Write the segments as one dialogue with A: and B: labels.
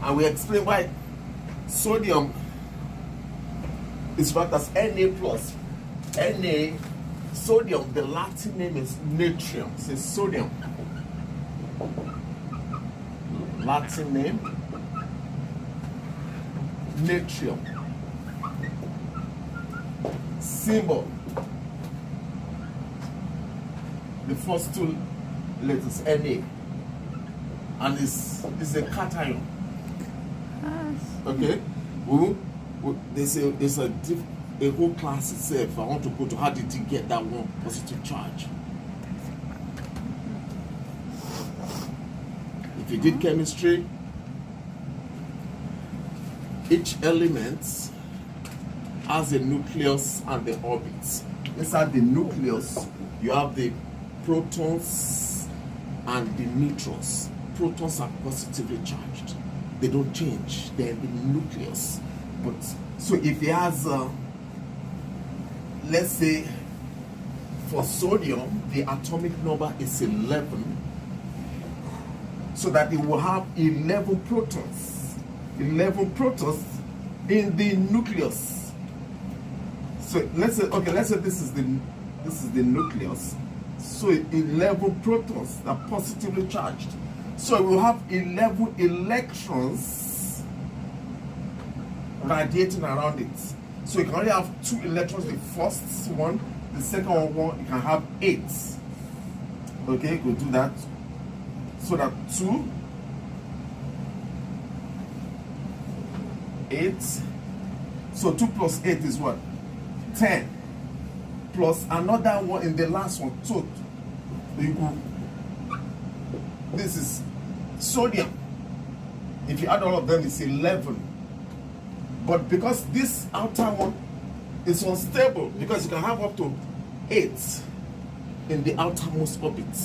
A: And we explain why sodium is marked as Na plus. Na, sodium, the Latin name is natrium. It's sodium. Latin name, natrium. Symbol, the first two letters, Na. And it's a cation. Okay? There's a whole class itself. I want to go to how did you get that one positive charge. If you did chemistry, each element has a nucleus and the orbit. Inside the nucleus, you have the protons and the neutrons. Protons are positively charged. They don't change. They're in the nucleus. But so if it has, let's say, for sodium, the atomic number is 11. So that it will have 11 protons. 11 protons in the nucleus. So let's say, okay, let's say this is the nucleus. So 11 protons are positively charged. So we will have 11 electrons radiating around it. So you can only have 2 electrons, the first one, the second one, you can have 8. Okay, we'll do that. So that 2, 8. So 2 plus 8 is what? 10. Plus another one in the last one. So you go. This is sodium. If you add all of them, it's 11. But because this outer one is unstable, because you can have up to 8 in the outermost orbit.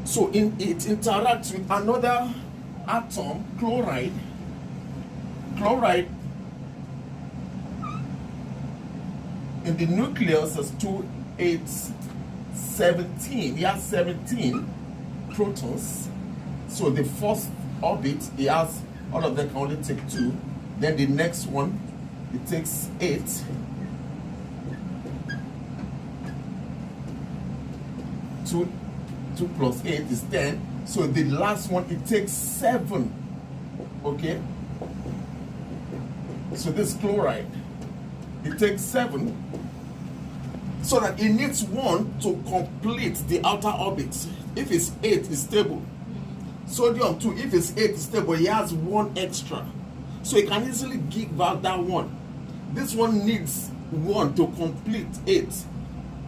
A: So it interacts with another atom, chloride. Chloride in the nucleus is 2, 8, 17. It has 17 protons. So the first orbit, it has, all of them can only take 2. Then the next one, it takes 8. Two plus 8 is 10. So the last one, it takes 7. Okay? So this chloride, it takes 7. So that it needs 1 to complete the outer orbit. If it's 8, it's stable. Sodium too, if it's 8, it's stable. It has 1 extra. So it can easily give out that 1. This one needs 1 to complete 8.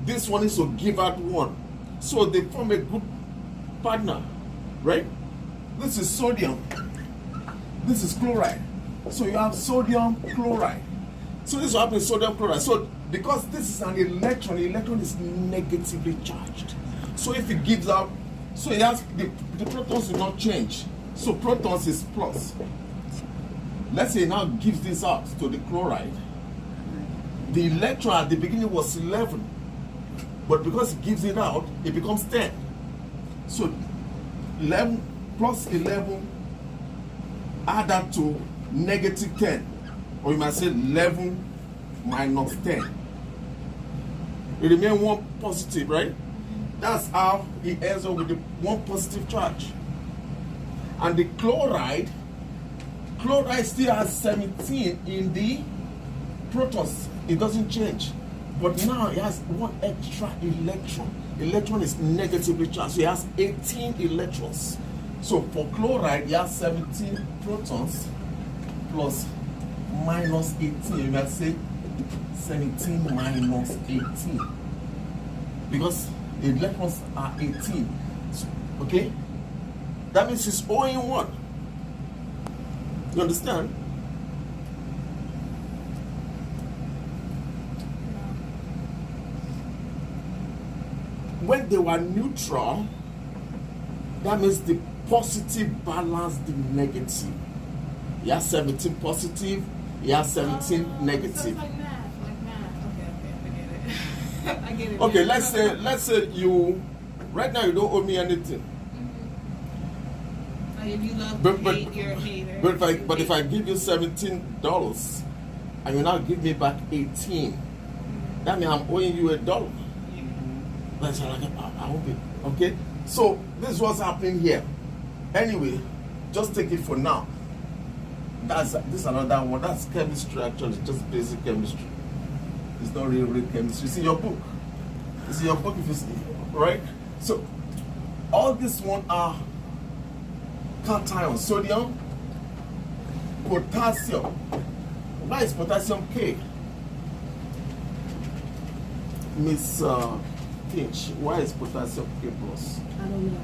A: This one is to give out 1. So they form a good partner, right? This is sodium. This is chloride. So you have sodium chloride. So this is what happens, sodium chloride. So because this is an electron, the electron is negatively charged. So if it gives out, so it has the protons will not change. So protons is plus. Let's say it now gives this out to the chloride. The electron at the beginning was 11. But because it gives it out, it becomes 10. So 11 plus 11, add that to negative 10. Or you might say 11 minus 10. It remains 1 positive, right? That's how it ends up with the 1 positive charge. And the chloride still has 17 in the protons. It doesn't change. But now it has 1 extra electron. Electron is negatively charged. So it has 18 electrons. So for chloride, it has 17 protons plus minus 18. You might say 17 minus 18. Because the electrons are 18. Okay? That means it's all in 1. You understand? When they were neutral, that means the positive balance the negative. You have 17 positive, you have 17 negative.
B: So it's like math. Okay, I get it.
A: Okay, let's say you right now you don't owe me anything.
B: Oh, if you love
A: But-
B: to
A: but-
B: hate, you're a hater.
A: But if I give you $17 and you now give me back 18, that means I'm owing you $1. That's like I won't be okay. So this is what's happening here. Anyway, just take it for now. This is another one. That's chemistry actually, just basic chemistry. It's not real chemistry. It's in your book. It's in your book if you see, right? So all these one are cations: sodium, potassium. Why is potassium K? Miss Finch, why is potassium K plus?
C: I don't know.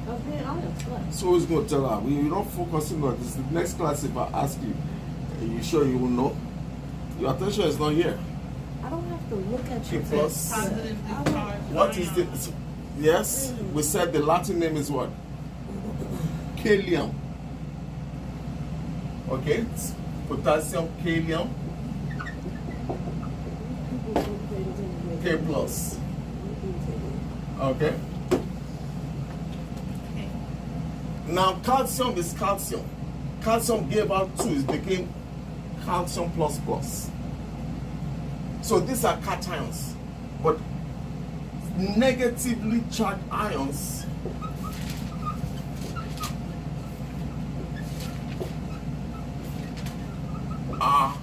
C: I was being honest. What?
A: So who's going to tell her? We're not focusing on this. The next class, if I ask you, are you sure you will know? Your attention is not here.
C: I don't have to look at
A: K
C: your
A: plus.
B: Positively
C: I don't-
B: charged
A: What is the...
B: ions.
A: Yes, we said the Latin name is what? Kalium. Okay, it's potassium, kalium, K plus. Okay.
B: Okay.
A: Now calcium is calcium. Calcium gave out 2, it became calcium plus plus. So these are cations, but negatively charged ions are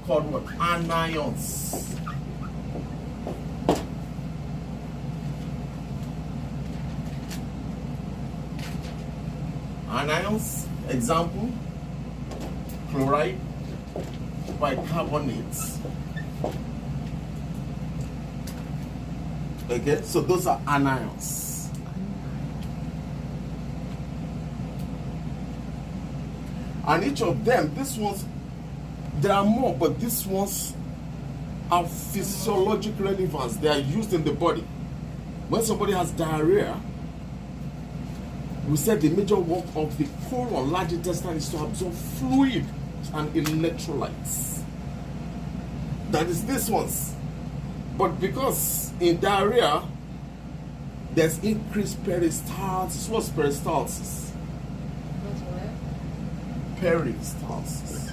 A: called what? Anions. Anions, example, chloride, bicarbonates. Okay, so those are anions. And each of them, these ones, there are more, but these ones are physiologic relevance. They are used in the body. When somebody has diarrhea, we said the major work of the colon, large intestine, is to absorb fluid and electrolytes. That is these ones. But because in diarrhea, there's increased peristalsis. What's peristalsis?
C: What's what?
A: Peristalsis.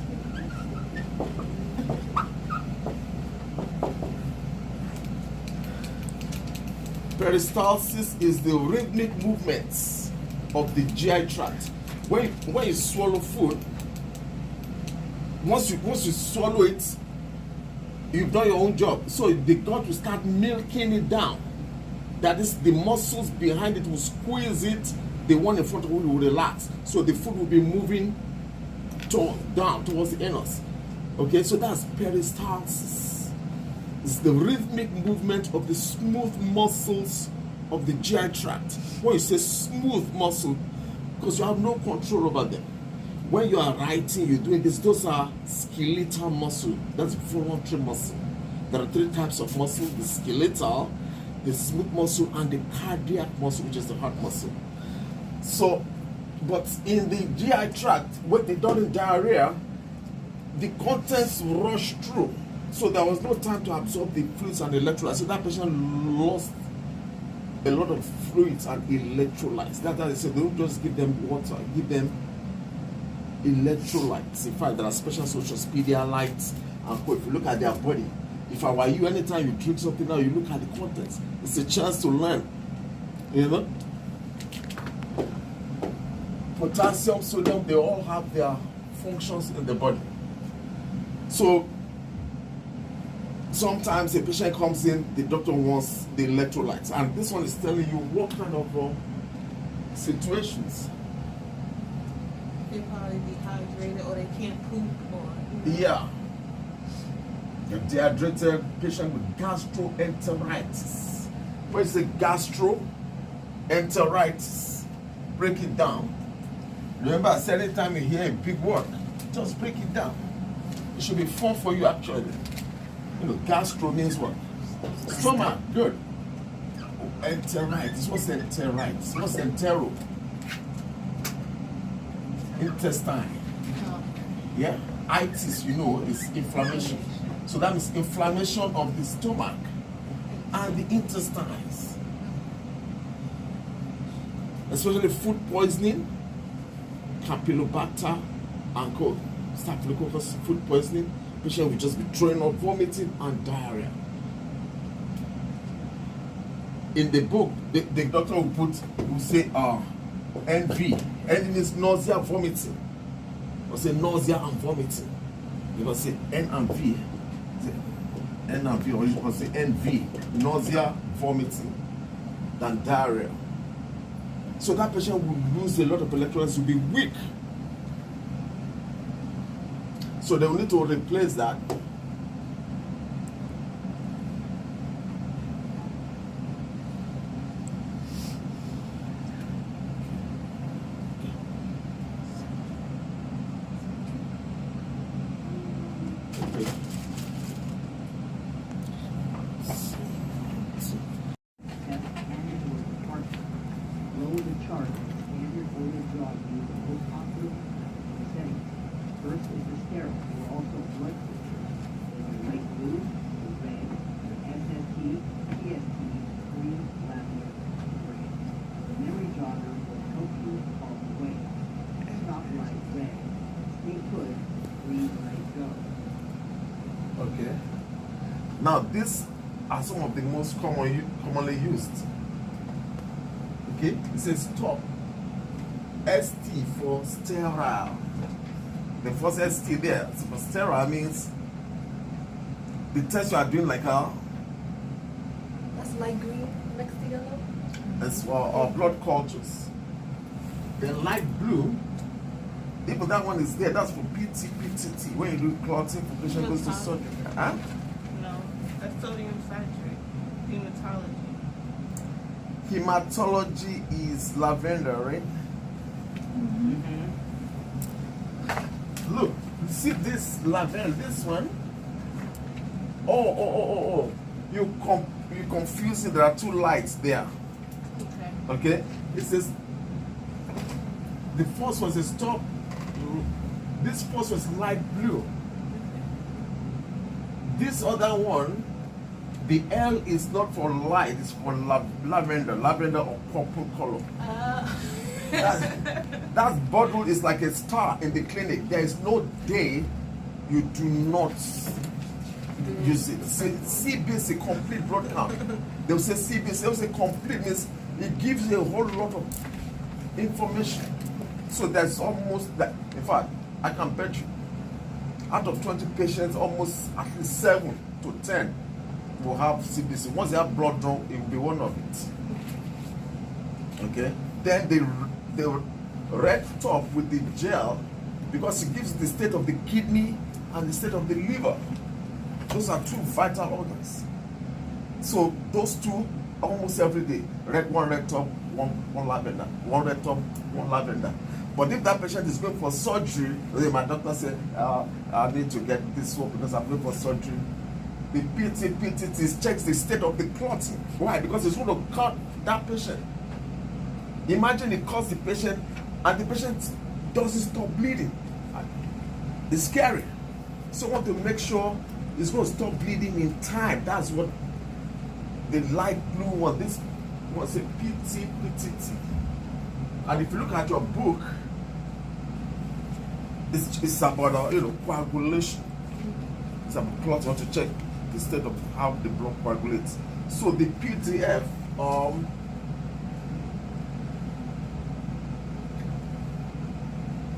A: Peristalsis is the rhythmic movements of the GI tract. When you swallow food, once you swallow it, you've done your own job. So the gut will start milking it down. That is, the muscles behind it will squeeze it. The one in front of you will relax. So the food will be moving down towards the anus. Okay, so that's peristalsis. It's the rhythmic movement of the smooth muscles of the GI tract. When you say smooth muscle, because you have no control over them. When you are writing, you're doing this, those are skeletal muscle. That's voluntary muscle. There are 3 types of muscle: the skeletal, the smooth muscle, and the cardiac muscle, which is the heart muscle. So, but in the GI tract, what they done in diarrhea, the contents rush through. So there was no time to absorb the fluids and electrolytes. So that patient lost a lot of fluids and electrolytes. That's why they say don't just give them water, give them electrolytes. In fact, there are special such as Pedialyte and co. If you look at their body, if I were you, anytime you drink something now, you look at the contents. It's a chance to learn. You know? Potassium, sodium, they all have their functions in the body. So sometimes a patient comes in, the doctor wants the electrolytes, and this one is telling you what kind of situations.
B: They probably dehydrated or they can't poop or.
A: Yeah. A dehydrated patient with gastroenteritis. What is the gastroenteritis? Break it down. Remember, I said anytime you hear a big word, just break it down. It should be fun for you actually. You know, gastro means what? Stomach, good. Enteritis, what's enteritis? What's entero? Intestine. Yeah, itis, you know, is inflammation. So that means inflammation of the stomach and the intestines. especially food poisoning, Campylobacter and cold. Staphylococcus food poisoning, patient will just be throwing up, vomiting, and diarrhea. In the book, the doctor will say NV. N means nausea, vomiting. Or say nausea and vomiting. You can say N and V. N and V, or you can say NV, nausea, vomiting, than diarrhea. So that patient will lose a lot of electrolytes, will be weak. So they will need to replace that.
D: First is the sterile, or also blood cultures. They are light blue, red, SST, PST, green, lavender, and green. The memory jogger will help you all the way. Stop light red, stay put, green light go.
A: Okay. Now these are some of the most commonly used. Okay, it says stop. ST for sterile. The first ST there for sterile means the test you are doing like how?
C: That's light green next to yellow.
A: It's for our blood cultures. The light blue, even that one is there, that's for PTT. When you do clotting for patient goes to surgery. Huh?
B: No, that's sodium citrate. Hematology.
A: Hematology is lavender, right? Look, see this lavender, this one. Oh. You confuse it. There are two lights there.
B: Okay.
A: Okay? It says the first one says stop. This first one is light blue. This other one, the L is not for light, it's for lavender or purple color. That bottle is like a star in the clinic. There is no day you do not use it. CBC, complete blood count. They will say CBC, they will say complete means it gives you a whole lot of information. So there's almost that. In fact, I can bet you, out of 20 patients, almost at least 7 to 10 will have CBC. Once they have blood drawn, it will be one of it. Okay? Then the red top with the gel, because it gives the state of the kidney and the state of the liver. Those are two vital organs. So those two almost every day. One red top, one lavender. One red top, one lavender. But if that patient is going for surgery, my doctor said, I need to get this one because I'm going for surgery. The PTT checks the state of the clotting. Why? Because it's going to cut that patient. Imagine it cuts the patient and the patient doesn't stop bleeding. It's scary. So we want to make sure it's going to stop bleeding in time. That's what the light blue one, this was a PTT. And if you look at your book, it's about coagulation. It's about clot. You want to check the state of how the blood coagulates. So the PDF,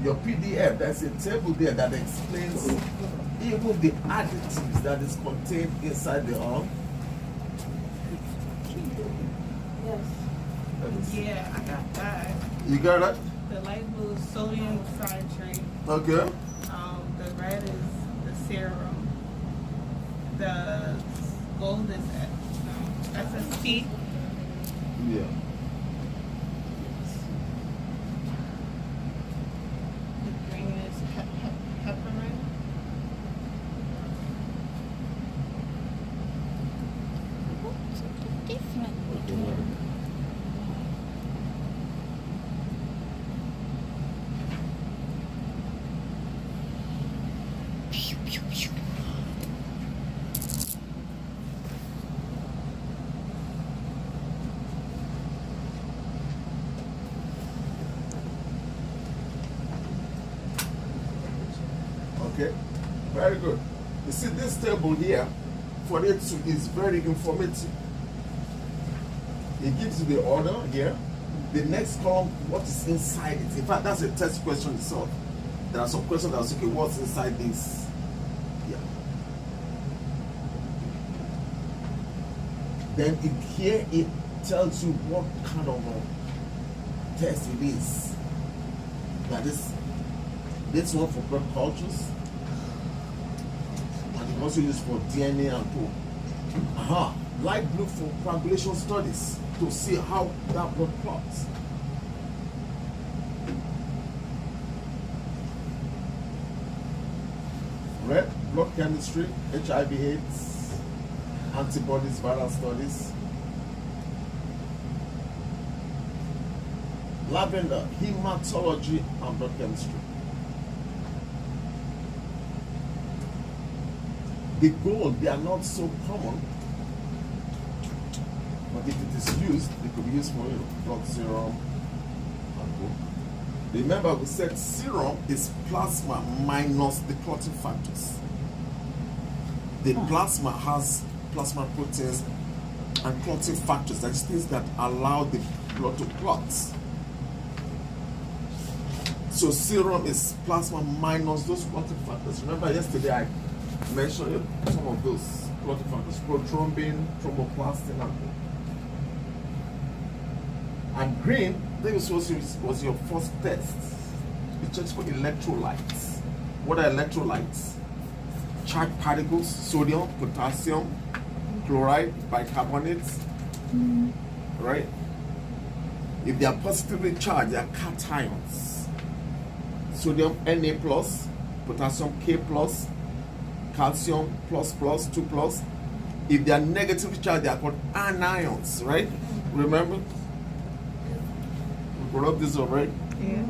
A: your PDF, there's a table there that explains even the additives that is contained inside the arm.
C: Yes.
B: Yeah, I got that.
A: You got that?
B: The light blue is sodium citrate.
A: Okay.
B: The red is the serum. The gold is SST.
A: Yeah.
B: The green is heparin.
A: Okay, very good. You see this table here, for it to is very informative. It gives you the order here. The next column, what is inside it. In fact, that's a test question itself. There are some questions that are okay, what's inside this? Yeah. Then here it tells you what kind of test it is. That is this one for blood cultures. And you also use for DNA and co. Light blue for coagulation studies to see how that blood clots. Red, blood chemistry, HIV/AIDS, antibodies, viral studies. Lavender, hematology and blood chemistry. The gold, they are not so common, but if it is used, it could be used for blood serum and gold. Remember, we said serum is plasma minus the clotting factors. The plasma has plasma proteins and clotting factors, that's things that allow the blood to clot. So serum is plasma minus those clotting factors. Remember yesterday I mentioned some of those clotting factors: prothrombin, thromboplastin, and green. This was your first test. It checks for electrolytes. What are electrolytes? Charged particles: sodium, potassium, chloride, bicarbonate. Right? If they are positively charged, they are cations. Sodium Na plus, potassium K plus, calcium plus plus 2 plus. If they are negatively charged, they are called anions, right? Remember? We brought up this already.
B: Yeah.